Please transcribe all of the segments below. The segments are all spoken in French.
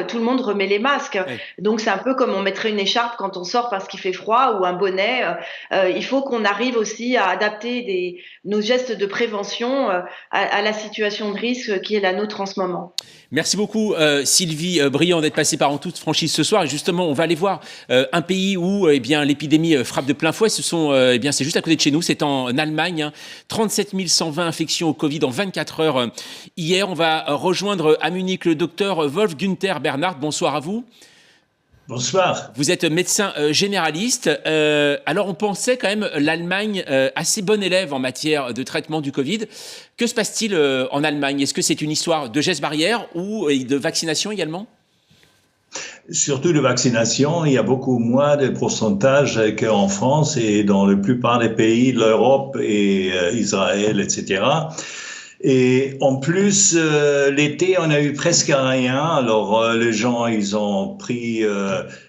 tout le monde remet les masques. Oui. Donc c'est un peu comme on mettrait une écharpe quand on sort parce qu'il fait froid ou un bonnet. Il faut qu'on arrive aussi à adapter nos gestes de prévention à la situation de risque qui est la nôtre en ce moment. Merci beaucoup Sylvie Briand d'être passée par En toute franchise ce soir. Et justement, on va aller voir un pays où eh bien, l'épidémie frappe de plein fouet. Eh bien, c'est juste à côté de chez nous, c'est en Allemagne. Hein. 37 120 infections au Covid en 24 heures hier. On va rejoindre à Munich le docteur Wolf-Günther Bernhard. Bonsoir à vous. Bonsoir. Vous êtes médecin généraliste. Alors, on pensait quand même l'Allemagne assez bonne élève en matière de traitement du Covid. Que se passe-t-il en Allemagne? Est-ce que c'est une histoire de gestes barrières ou de vaccination également? Surtout de vaccination, il y a beaucoup moins de pourcentage qu'en France et dans la plupart des pays de l'Europe et Israël, etc. Et en plus, l'été, on a eu presque rien. Alors, les gens, ils ont pris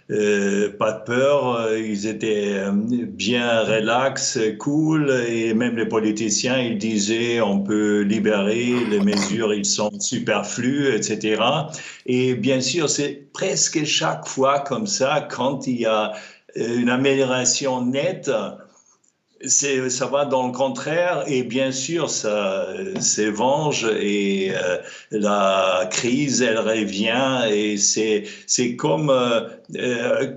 pas de peur. Ils étaient bien relax, cool. Et même les politiciens, ils disaient, on peut libérer, les mesures, ils sont superflues, etc. Et bien sûr, c'est presque chaque fois comme ça, quand il y a une amélioration nette, ça va dans le contraire et bien sûr ça s'évenge et la crise elle revient et c'est comme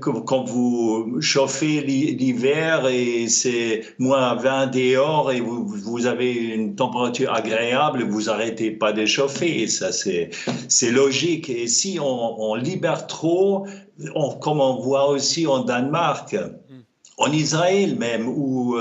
quand vous chauffez l'hiver et c'est moins 20 dehors et vous avez une température agréable, vous arrêtez pas de chauffer et ça c'est logique et si on libère trop, comme on voit aussi en Danemark. En Israël même, où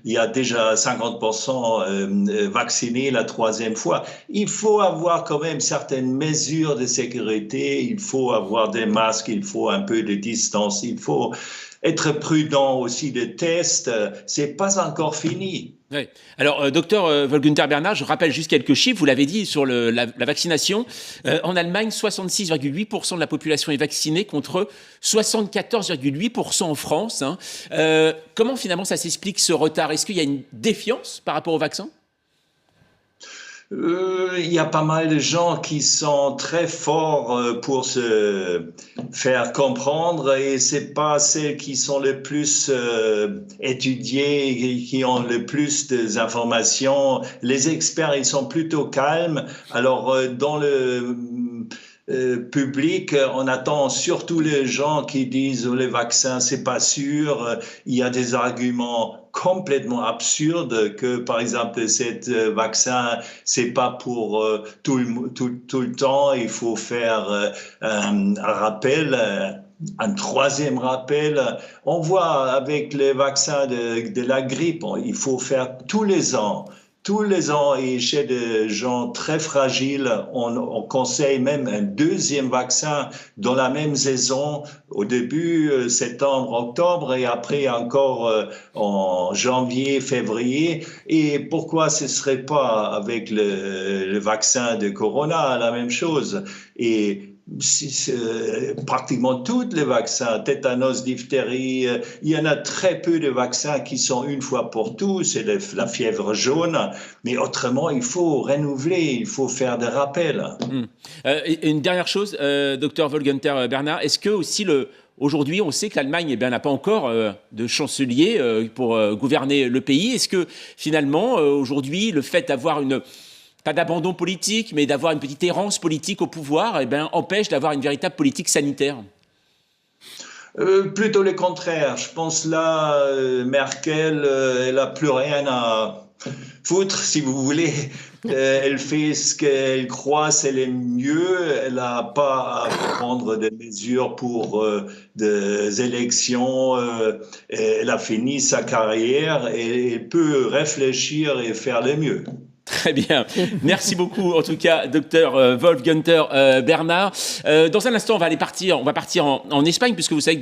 il y a déjà 50% vaccinés la troisième fois, il faut avoir quand même certaines mesures de sécurité, il faut avoir des masques, il faut un peu de distance, il faut être prudent aussi des tests. C'est pas encore fini. Oui. Alors, docteur Wolf-Günther Bernhard, je rappelle juste quelques chiffres. Vous l'avez dit sur la vaccination. En Allemagne, 66,8% de la population est vaccinée contre 74,8% en France. Hein. Comment finalement ça s'explique ce retard? Est-ce qu'il y a une défiance par rapport au vaccin? Il y a pas mal de gens qui sont très forts pour se faire comprendre et c'est pas celles qui sont les plus étudiées et qui ont le plus d'informations. Les experts, ils sont plutôt calmes. Alors, dans le public, on attend surtout les gens qui disent les vaccins, c'est pas sûr. Il y a des arguments complètement absurdes que, par exemple, cet vaccin, c'est pas pour tout le temps. Il faut faire un rappel. Un troisième rappel, on voit avec les vaccins de la grippe, il faut faire tous les ans. Tous les ans, et chez des gens très fragiles, on conseille même un deuxième vaccin dans la même saison, au début, septembre, octobre, et après encore en janvier, février. Et pourquoi ce serait pas avec le vaccin de Corona, la même chose? Et pratiquement tous les vaccins, tétanos, diphtérie, il y en a très peu de vaccins qui sont une fois pour tous, c'est la fièvre jaune, mais autrement, il faut renouveler, il faut faire des rappels. Une dernière chose, docteur Wolf-Günther Bernhard, est-ce que aussi aujourd'hui, on sait que l'Allemagne n'a pas encore de chancelier pour gouverner le pays. Est-ce que finalement, aujourd'hui, le fait d'avoir pas d'abandon politique, mais d'avoir une petite errance politique au pouvoir, empêche d'avoir une véritable politique sanitaire? Plutôt le contraire. Je pense là, Merkel, elle n'a plus rien à foutre, si vous voulez. Elle fait ce qu'elle croit, c'est le mieux. Elle n'a pas à prendre des mesures pour des élections. Elle a fini sa carrière et elle peut réfléchir et faire le mieux. Très bien. Merci beaucoup, en tout cas, docteur Wolf-Günther Bernhard. Dans un instant, on va partir en Espagne, puisque vous savez que